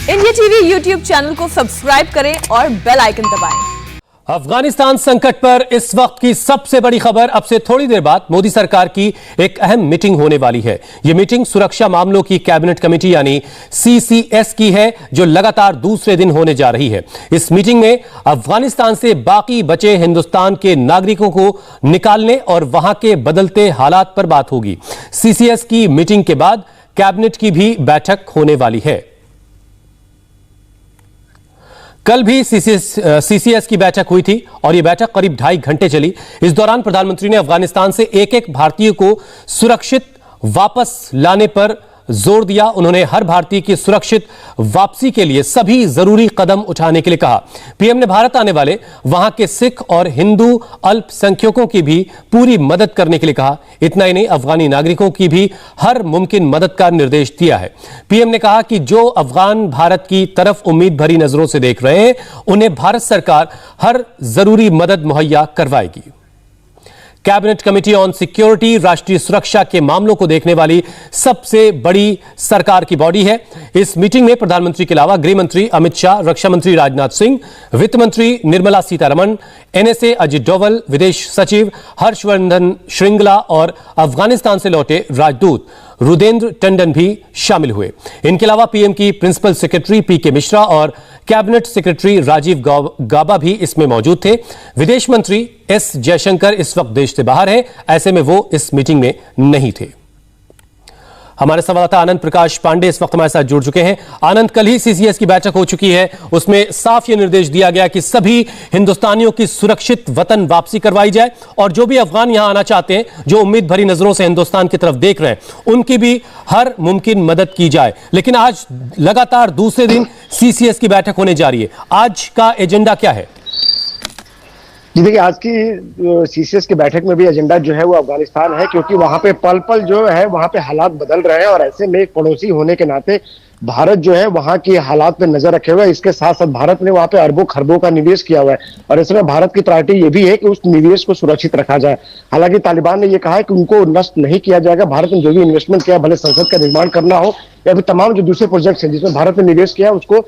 India TV YouTube channel को subscribe करें और बेल आइकन दबाएं। अफगानिस्तान संकट पर इस वक्त की सबसे बड़ी खबर, अब से थोड़ी देर बाद मोदी सरकार की एक अहम मीटिंग होने वाली है। यह मीटिंग सुरक्षा मामलों की कैबिनेट कमेटी यानी सीसीएस की है, जो लगातार दूसरे दिन होने जा रही है। इस मीटिंग में अफगानिस्तान से बाकी बचे हिंदुस्तान के नागरिकों को निकालने और वहां के बदलते हालात पर बात होगी। सीसीएस की मीटिंग के बाद कैबिनेट की भी बैठक होने वाली है। कल भी सीसीएस की बैठक हुई थी और यह बैठक करीब 2.5 घंटे चली। इस दौरान प्रधानमंत्री ने अफगानिस्तान से एक भारतीय को सुरक्षित वापस लाने पर जोर दिया। उन्होंने हर भारतीय की सुरक्षित वापसी के लिए सभी जरूरी कदम उठाने के लिए कहा। पीएम ने भारत आने वाले वहां के सिख और हिंदू अल्पसंख्यकों की भी पूरी मदद करने के लिए कहा। इतना ही नहीं, अफगानी नागरिकों की भी हर मुमकिन मदद का निर्देश दिया है। पीएम ने कहा कि जो अफगान भारत की तरफ उम्मीद भरी नजरों से देख रहे हैं, उन्हें भारत सरकार हर जरूरी मदद मुहैया करवाएगी। कैबिनेट कमेटी ऑन सिक्योरिटी राष्ट्रीय सुरक्षा के मामलों को देखने वाली सबसे बड़ी सरकार की बॉडी है। इस मीटिंग में प्रधानमंत्री के अलावा गृह मंत्री अमित शाह, रक्षा मंत्री राजनाथ सिंह, वित्त मंत्री निर्मला सीतारमण, एनएसए अजित डोवल, विदेश सचिव हर्षवर्धन श्रृंगला और अफगानिस्तान से लौटे राजदूत रुदेंद्र टंडन भी शामिल हुए। इनके अलावा पीएम की प्रिंसिपल सेक्रेटरी पीके मिश्रा और कैबिनेट सेक्रेटरी राजीव गाबा भी इसमें मौजूद थे। विदेश मंत्री एस जयशंकर इस वक्त देश से बाहर हैं, ऐसे में वो इस मीटिंग में नहीं थे। हमारे संवाददाता आनंद प्रकाश पांडे इस वक्त हमारे साथ जुड़ चुके हैं। आनंद, कल ही सीसीएस की बैठक हो चुकी है, उसमें साफ ये निर्देश दिया गया कि सभी हिंदुस्तानियों की सुरक्षित वतन वापसी करवाई जाए और जो भी अफगान यहां आना चाहते हैं, जो उम्मीद भरी नजरों से हिंदुस्तान की तरफ देख रहे हैं, उनकी भी हर मुमकिन मदद की जाए। लेकिन आज लगातार दूसरे दिन सीसीएस की बैठक होने जा रही है। आज का एजेंडा क्या है? जी देखिए, आज की सीसीएस की बैठक में भी एजेंडा जो है वो अफगानिस्तान है, क्योंकि वहां पे पल पल जो है वहां पे हालात बदल रहे हैं और ऐसे में एक पड़ोसी होने के नाते भारत जो है वहां की हालात पे नजर रखे हुए है। इसके साथ साथ भारत ने वहां पे अरबों खरबों का निवेश किया हुआ है और इसमें भारत की प्रायोरिटी ये भी है कि उस निवेश को सुरक्षित रखा जाए। हालांकि तालिबान ने यह कहा है कि उनको नष्ट नहीं किया जाएगा। भारत ने जो भी इन्वेस्टमेंट किया, भले संसद का निर्माण करना हो या फिर तमाम जो दूसरे प्रोजेक्ट्स हैं जिसमें भारत ने निवेश किया, उसको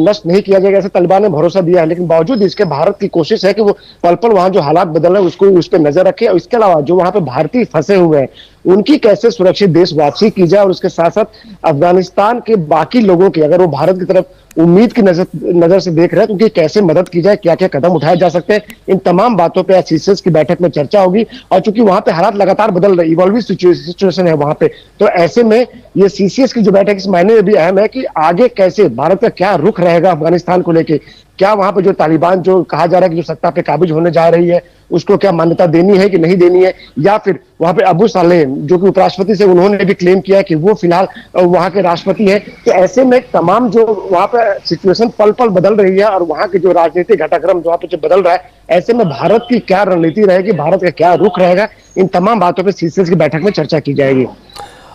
नष्ट नहीं किया जाएगा, ऐसे तालिबान ने भरोसा दिया है। लेकिन बावजूद इसके भारत की कोशिश है कि वो पल पल वहां जो हालात बदल रहे हैं उसको उस पर नजर रखे और इसके अलावा जो वहां पे भारतीय फंसे हुए हैं उनकी कैसे सुरक्षित देश वापसी की जाए और उसके साथ साथ अफगानिस्तान के बाकी लोगों की, अगर वो भारत की तरफ उम्मीद की नजर से देख रहे हैं तो उनकी कैसे मदद की जाए, क्या क्या कदम उठाए जा सकते हैं, इन तमाम बातों पे आज सीसीएस की बैठक में चर्चा होगी। और चूंकि वहां पे हालात लगातार बदल रहे, इवॉल्विंग सिचुएशन है वहां पे, तो ऐसे में ये सीसीएस की जो बैठक इस मायने में भी अहम है कि आगे कैसे भारत का क्या रुख रहेगा अफगानिस्तान को लेके। क्या वहां पे जो तालिबान जो कहा जा रहा है कि जो सत्ता पे काबिज होने जा रही है उसको क्या मान्यता देनी है कि नहीं देनी है, या फिर वहां पे अबू सालेह जो कि उपराष्ट्रपति से उन्होंने भी क्लेम किया है कि वो फिलहाल वहां के राष्ट्रपति हैं। तो ऐसे में तमाम जो वहां पे सिचुएशन पल पल बदल रही है और वहां के जो राजनीतिक घटनाक्रम जो वहां पे बदल रहा है, ऐसे में भारत की क्या रणनीति रहेगी, भारत का क्या रुख रहेगा, इन तमाम बातों पर सीसीएस की बैठक में चर्चा की जाएगी।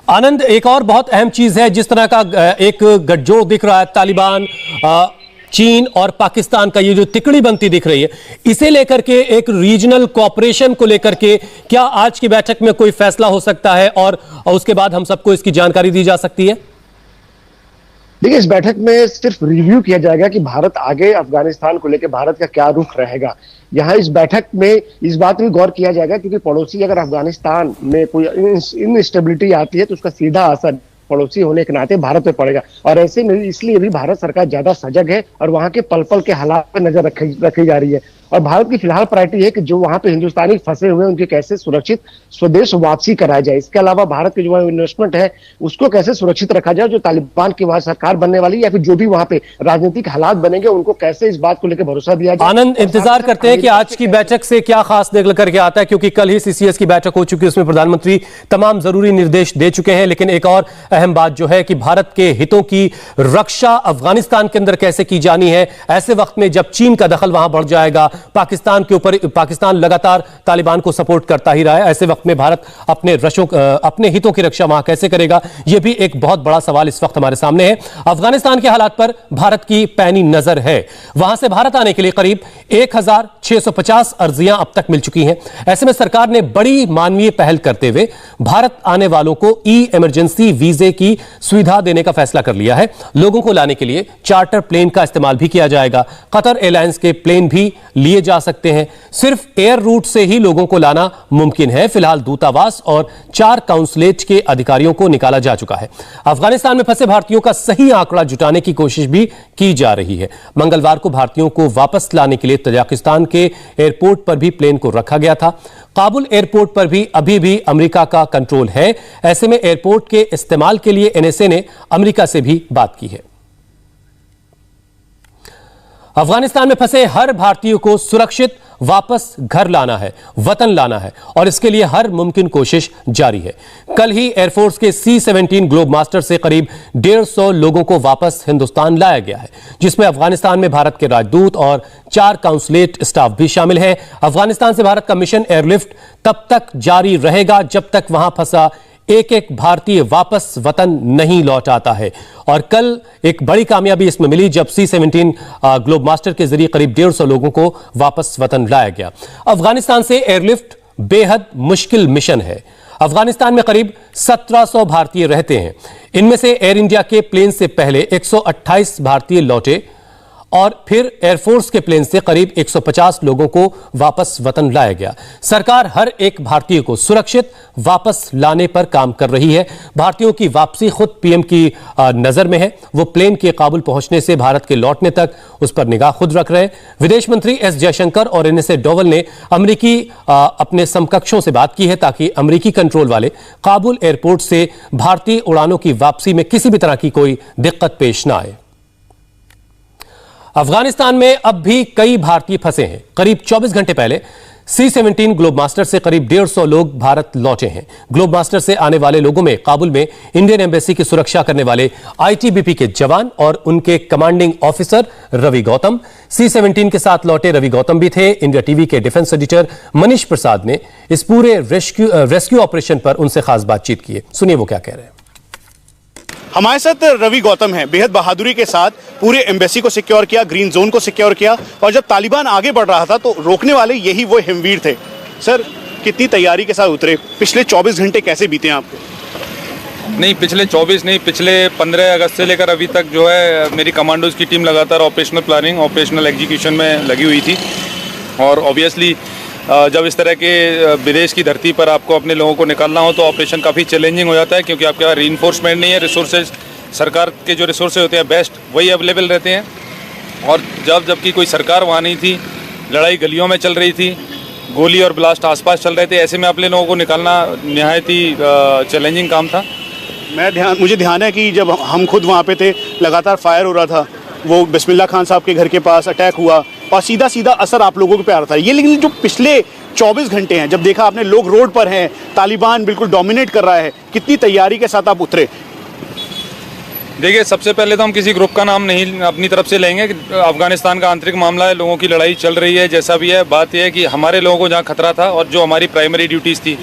आनंद, एक और बहुत अहम चीज है, जिस तरह का एक गठजोड़ दिख रहा है तालिबान, चीन और पाकिस्तान का, ये जो तिकड़ी बनती दिख रही है, इसे लेकर के एक रीजनल कोऑपरेशन को लेकर के क्या आज की बैठक में कोई फैसला हो सकता है और उसके बाद हम सबको इसकी जानकारी दी जा सकती है? देखिए, इस बैठक में सिर्फ रिव्यू किया जाएगा कि भारत आगे अफगानिस्तान को लेकर भारत का क्या रुख रहेगा। यहाँ इस बैठक में इस बात भी गौर किया जाएगा क्योंकि पड़ोसी अगर अफगानिस्तान में कोई इनस्टेबिलिटी आती है तो उसका सीधा असर पड़ोसी होने के नाते भारत पे पड़ेगा और ऐसे में इसलिए भी भारत सरकार ज्यादा सजग है और वहां के पल पल के हालात पर नजर रखी जा रही है। और भारत की फिलहाल प्रायोरिटी है कि जो वहां पे हिंदुस्तानी फंसे हुए हैं उनकी कैसे सुरक्षित स्वदेश वापसी कराया जाए। इसके अलावा भारत के जो इन्वेस्टमेंट है उसको कैसे सुरक्षित रखा जाए, जो तालिबान की वहां सरकार बनने वाली या फिर जो भी वहां पे राजनीतिक हालात बनेंगे उनको कैसे इस बात को लेकर भरोसा दिया जाए। आनंद, इंतजार करते हैं कि आज की बैठक से क्या खास निकल करके आता है, क्योंकि कल ही सीसीएस की बैठक हो चुकी है, उसमें प्रधानमंत्री तमाम जरूरी निर्देश दे चुके हैं। लेकिन एक और अहम बात जो है कि भारत के हितों की रक्षा अफगानिस्तान के अंदर कैसे की जानी है, ऐसे वक्त में जब चीन का दखल वहां बढ़ जाएगा, पाकिस्तान लगातार तालिबान को सपोर्ट करता ही रहा है। ऐसे वक्त में भारत अपने हितों की रक्षा वहां कैसे करेगा, यह भी एक बहुत बड़ा सवाल इस वक्त हमारे सामने है। अफगानिस्तान के हालात पर भारत की पैनी नजर है। वहां से भारत आने के लिए करीब 1650 अर्जियां अब तक मिल चुकी हैं। ऐसे में सरकार ने बड़ी मानवीय पहल करते हुए भारत आने वालों को इमरजेंसी वीजे की सुविधा देने का फैसला कर लिया है। लोगों को लाने के लिए चार्टर प्लेन का इस्तेमाल भी किया जाएगा। कतर एयरलाइंस के प्लेन भी लिए जा सकते हैं। सिर्फ एयर रूट से ही लोगों को लाना मुमकिन है। फिलहाल दूतावास और 4 काउंसलेट के अधिकारियों को निकाला जा चुका है। अफगानिस्तान में फंसे भारतीयों का सही आंकड़ा जुटाने की कोशिश भी की जा रही है। मंगलवार को भारतीयों को वापस लाने के लिए तजाकिस्तान के एयरपोर्ट पर भी प्लेन को रखा गया था। काबुल एयरपोर्ट पर भी अभी भी अमेरिका का कंट्रोल है। ऐसे में एयरपोर्ट के इस्तेमाल के लिए एनएसए ने अमेरिका से भी बात की है। अफगानिस्तान में फंसे हर भारतीय को सुरक्षित वापस घर लाना है, वतन लाना है, और इसके लिए हर मुमकिन कोशिश जारी है। कल ही एयरफोर्स के C-17 ग्लोब मास्टर से करीब 150 लोगों को वापस हिंदुस्तान लाया गया है, जिसमें अफगानिस्तान में भारत के राजदूत और 4 काउंसलेट स्टाफ भी शामिल है। अफगानिस्तान से भारत का मिशन एयरलिफ्ट तब तक जारी रहेगा जब तक वहां फंसा एक भारतीय वापस वतन नहीं लौट आता है। और कल एक बड़ी कामयाबी इसमें मिली जब C-17 ग्लोब मास्टर के जरिए करीब 150 लोगों को वापस वतन लाया गया। अफगानिस्तान से एयरलिफ्ट बेहद मुश्किल मिशन है। अफगानिस्तान में करीब 1700 भारतीय रहते हैं। इनमें से एयर इंडिया के प्लेन से पहले 128 भारतीय लौटे और फिर एयरफोर्स के प्लेन से करीब 150 लोगों को वापस वतन लाया गया। सरकार हर एक भारतीय को सुरक्षित वापस लाने पर काम कर रही है। भारतीयों की वापसी खुद पीएम की नजर में है। वो प्लेन के काबुल पहुंचने से भारत के लौटने तक उस पर निगाह खुद रख रहे हैं। विदेश मंत्री एस जयशंकर और एनएसए डोवल ने अमेरिकी अपने समकक्षों से बात की है ताकि अमेरिकी कंट्रोल वाले काबुल एयरपोर्ट से भारतीय उड़ानों की वापसी में किसी भी तरह की कोई दिक्कत पेश ना आए। अफगानिस्तान में अब भी कई भारतीय फंसे हैं। करीब 24 घंटे पहले C-17 ग्लोब मास्टर से करीब 150 लोग भारत लौटे हैं। ग्लोब मास्टर से आने वाले लोगों में काबुल में इंडियन एम्बेसी की सुरक्षा करने वाले ITBP के जवान और उनके commanding officer Ravi Gautam. C-17 के साथ लौटे रवि गौतम भी थे। इंडिया टीवी के डिफेंस एडिटर मनीष प्रसाद ने इस पूरे रेस्क्यू ऑपरेशन पर उनसे खास बातचीत की है। सुनिए वो क्या कह रहे हैं। हमारे साथ रवि गौतम हैं। बेहद बहादुरी के साथ पूरे एम्बेसी को सिक्योर किया, ग्रीन जोन को सिक्योर किया, और जब तालिबान आगे बढ़ रहा था तो रोकने वाले यही वो हिमवीर थे। सर, कितनी तैयारी के साथ उतरे? पिछले 24 घंटे कैसे बीते हैं आपको? नहीं, पिछले 24 नहीं, पिछले 15 अगस्त से लेकर अभी तक जो है मेरी कमांडोज की टीम लगातार ऑपरेशनल प्लानिंग, ऑपरेशनल एग्जीक्यूशन में लगी हुई थी। और ऑब्वियसली जब इस तरह के विदेश की धरती पर आपको अपने लोगों को निकालना हो तो ऑपरेशन काफ़ी चैलेंजिंग हो जाता है, क्योंकि आपके पास रीइंफोर्समेंट नहीं है। रिसोर्सेज, सरकार के जो रिसोर्सेज होते हैं बेस्ट वही अवेलेबल रहते हैं। और जबकि कोई सरकार वहाँ नहीं थी, लड़ाई गलियों में चल रही थी, गोली और ब्लास्ट आसपास चल रहे थे, ऐसे में अपने लोगों को निकालना नहायत ही चैलेंजिंग काम था। मुझे ध्यान है कि जब हम खुद वहाँ पे थे, लगातार फायर हो रहा था। वो बिस्मिल्लाह खान साहब के घर के पास अटैक हुआ और सीधा सीधा असर आप लोगों पे आ रहा था। ये लेकिन जो पिछले 24 घंटे हैं, जब देखा आपने लोग रोड पर हैं, तालिबान बिल्कुल डोमिनेट कर रहा है, कितनी तैयारी के साथ आप उतरे? देखिए, सबसे पहले तो हम किसी ग्रुप का नाम नहीं अपनी तरफ से लेंगे। अफगानिस्तान का आंतरिक मामला है, लोगों की लड़ाई चल रही है, जैसा भी है। बात यह है कि हमारे लोगों को जहाँ खतरा था और जो हमारी प्राइमरी ड्यूटीज़ थी,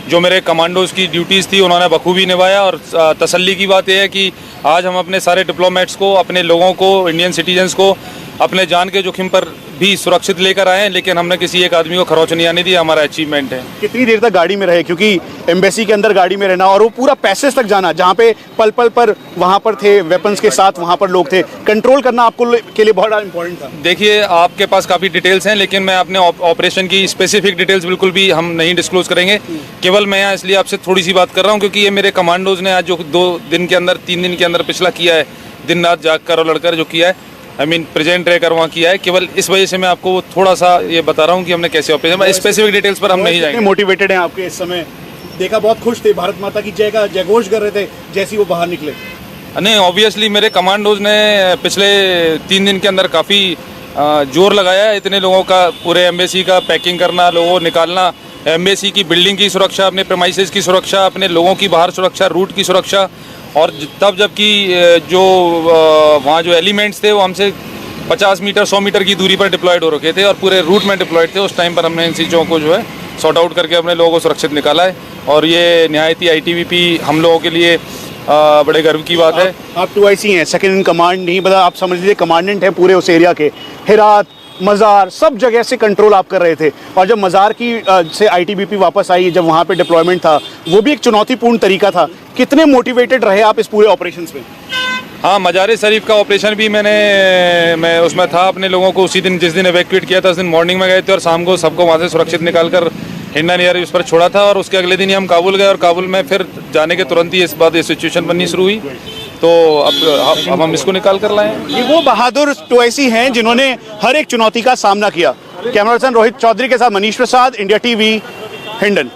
जो मेरे कमांडोज की ड्यूटीज़ थी, उन्होंने बखूबी निभाया। और तसल्ली की बात यह है कि आज हम अपने सारे डिप्लोमेट्स को, अपने लोगों को, इंडियन सिटीजन्स को अपने जान के जोखिम पर भी सुरक्षित लेकर आए हैं, लेकिन हमने किसी एक आदमी को खरोच नहीं आने दिया। हमारा अचीवमेंट है। कितनी देर तक गाड़ी में रहे? क्योंकि एम्बेसी के अंदर गाड़ी में रहना और वो पूरा पैसेज तक जाना, जहाँ पे पल पल पर वहाँ पर थे वेपन्स के साथ, वहाँ पर लोग थे, कंट्रोल करना आपको के लिए बहुत इंपॉर्टेंट था। देखिए, आपके पास काफ़ी डिटेल्स हैं, लेकिन मैं अपने ऑपरेशन की स्पेसिफिक डिटेल्स बिल्कुल भी हम नहीं डिस्क्लोज करेंगे। केवल मैं यहाँ इसलिए आपसे थोड़ी सी बात कर रहा हूँ क्योंकि ये मेरे कमांडोज ने आज जो 2 दिन के अंदर, 3 दिन के अंदर पिछला किया है, दिन रात जाग कर और लड़कर जो किया है, प्रेजेंट रहकर वहाँ किया है, केवल इस वजह से मैं आपको थोड़ा सा ये बता रहा हूँ कि हमने कैसे ऑपरेशन, स्पेसिफिक डिटेल्स पर हम नहीं जाएंगे। मोटिवेटेड हैं आपके इस समय? देखा बहुत खुश थे, भारत माता की जय का जयघोष कर रहे थे जैसे ही वो बाहर निकले। नहीं, ऑब्वियसली मेरे कमांडोज ने पिछले 3 दिन के अंदर काफ़ी जोर लगाया है। इतने लोगों का, पूरे एम्बेसी का पैकिंग करना, लोगों को निकालना, एम्बेसी की बिल्डिंग की सुरक्षा, अपने प्रेमाइसेस की सुरक्षा, अपने लोगों की बाहर सुरक्षा, रूट की सुरक्षा। और तब जबकि जो वहाँ जो एलिमेंट्स थे वो हमसे 50 मीटर 100 मीटर की दूरी पर डिप्लॉयड हो रखे थे और पूरे रूट में डिप्लॉयड थे। उस टाइम पर हमने इन चीज़ों को जो है सॉर्ट आउट करके अपने लोगों को सुरक्षित निकाला है और ये निहायत ही ITBP हम लोगों के लिए बड़े गर्व की बात है। आप 2IC हैं, सेकंड इन कमांड नहीं पता, आप समझ लीजिए कमांडेंट हैं पूरे उस एरिया के। हेरात, मज़ार, सब जगह से कंट्रोल आप कर रहे थे और जब मज़ार की से ITBP वापस आई, जब वहाँ पे डिप्लॉयमेंट था, वो भी एक चुनौतीपूर्ण तरीका था। कितने मोटिवेटेड रहे आप इस पूरे ऑपरेशंस में? हाँ, मज़ार शरीफ का ऑपरेशन भी मैं उसमें था। अपने लोगों को उसी दिन जिस दिन एवैक्यूएट किया था उस दिन मॉर्निंग में गए थे और शाम को सबको वहाँ से सुरक्षित निकाल कर हिंडन एयर बेस पर छोड़ा था और उसके अगले दिन ही हम काबुल गए और काबुल में फिर जाने के तुरंत ही इस बात ये सिचुएशन बननी शुरू हुई। तो अब हम इसको निकाल कर लाए। ये वो बहादुर 2IC हैं जिन्होंने हर एक चुनौती का सामना किया। कैमरा पर्सन रोहित चौधरी के साथ Manish Prasad, India TV, Hindon.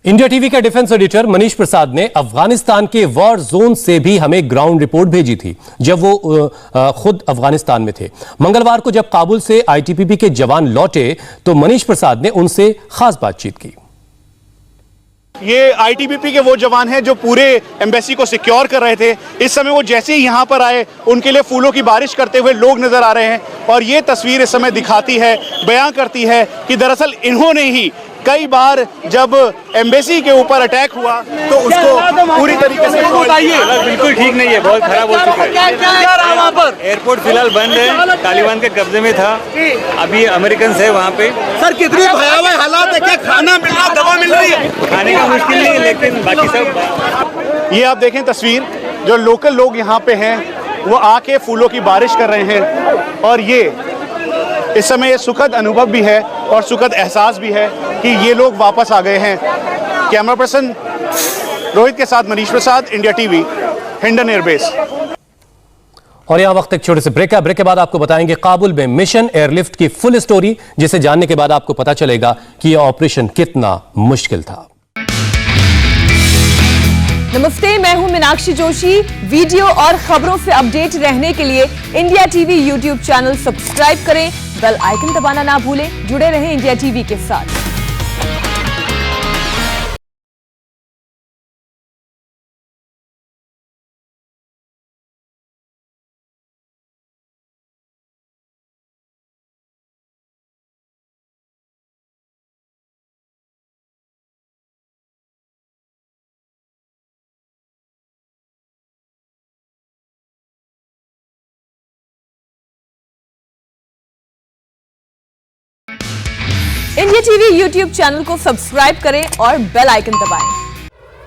India TV के डिफेंस एडिटर मनीष प्रसाद ने अफगानिस्तान के वॉर जोन से भी हमें ग्राउंड रिपोर्ट भेजी थी जब वो खुद अफगानिस्तान में थे। मंगलवार को जब काबुल से ITBP के जवान लौटे तो मनीष प्रसाद ने उनसे खास बातचीत की। ये ITBP के वो जवान हैं जो पूरे एम्बेसी को सिक्योर कर रहे थे। इस समय वो जैसे ही यहाँ पर आए उनके लिए फूलों की बारिश करते हुए लोग नजर आ रहे हैं और ये तस्वीर इस समय दिखाती है, बयां करती है कि दरअसल इन्होंने ही कई बार जब एम्बेसी के ऊपर अटैक हुआ तो उसको पूरी तरीके से बिल्कुल ठीक नहीं है, बहुत खराब हो चुका है। क्या रहा वहाँ पर? एयरपोर्ट फिलहाल बंद है, तालिबान के कब्जे में था, अभी अमेरिकन है वहाँ पे। सर कितनी भयावह हालात है, क्या खाना मिल रहा, दवा मिल रही है? खाने का मुश्किल नहीं है लेकिन बाकी सब। ये आप देखें तस्वीर, जो लोकल लोग यहाँ पे हैं वो आके फूलों की बारिश कर रहे हैं और ये इस समय ये सुखद अनुभव भी है और सुखद एहसास भी है कि ये लोग वापस आ गए हैं। कैमरा पर्सन रोहित के साथ Manish Prasad, India TV, Hindon airbase. और यहां वक्त एक छोटे से ब्रेक है। ब्रेक के बाद आपको बताएंगे काबुल में मिशन एयरलिफ्ट की फुल स्टोरी, जिसे जानने के बाद आपको पता चलेगा कि यह ऑपरेशन कितना मुश्किल था। नमस्ते, मैं हूं मीनाक्षी जोशी। वीडियो और खबरों से अपडेट रहने के लिए India TV YouTube channel subscribe करें, बेल आइकन दबाना ना भूलें। जुड़े रहें इंडिया टीवी के साथ। इंडिया टीवी यूट्यूब चैनल को सब्सक्राइब करें और बेल आइकन दबाएं।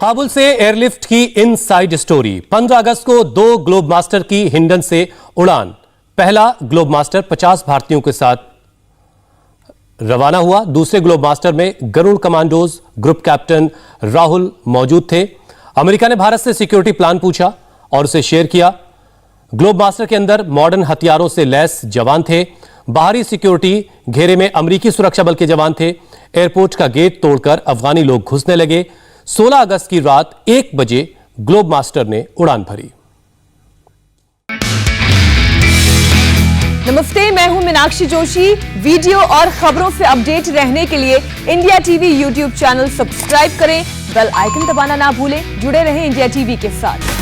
काबुल से एयरलिफ्ट की इनसाइड स्टोरी। 15 अगस्त को 2 ग्लोब मास्टर की हिंडन से उड़ान। पहला ग्लोब मास्टर 50 भारतीयों के साथ रवाना हुआ। दूसरे ग्लोब मास्टर में Garud commandos group captain Rahul मौजूद थे। अमेरिका ने भारत से सिक्योरिटी प्लान पूछा और उसे शेयर किया। ग्लोब मास्टर के अंदर मॉडर्न हथियारों से लैस जवान थे। बाहरी सिक्योरिटी घेरे में अमेरिकी सुरक्षा बल के जवान थे। एयरपोर्ट का गेट तोड़कर अफगानी लोग घुसने लगे। 16 अगस्त की रात 1 बजे ग्लोब मास्टर ने उड़ान भरी। नमस्ते, मैं हूं मीनाक्षी जोशी। वीडियो और खबरों से अपडेट रहने के लिए India TV YouTube channel subscribe करें, बेल आइकन दबाना ना भूलें। जुड़े रहें इंडिया टीवी के साथ।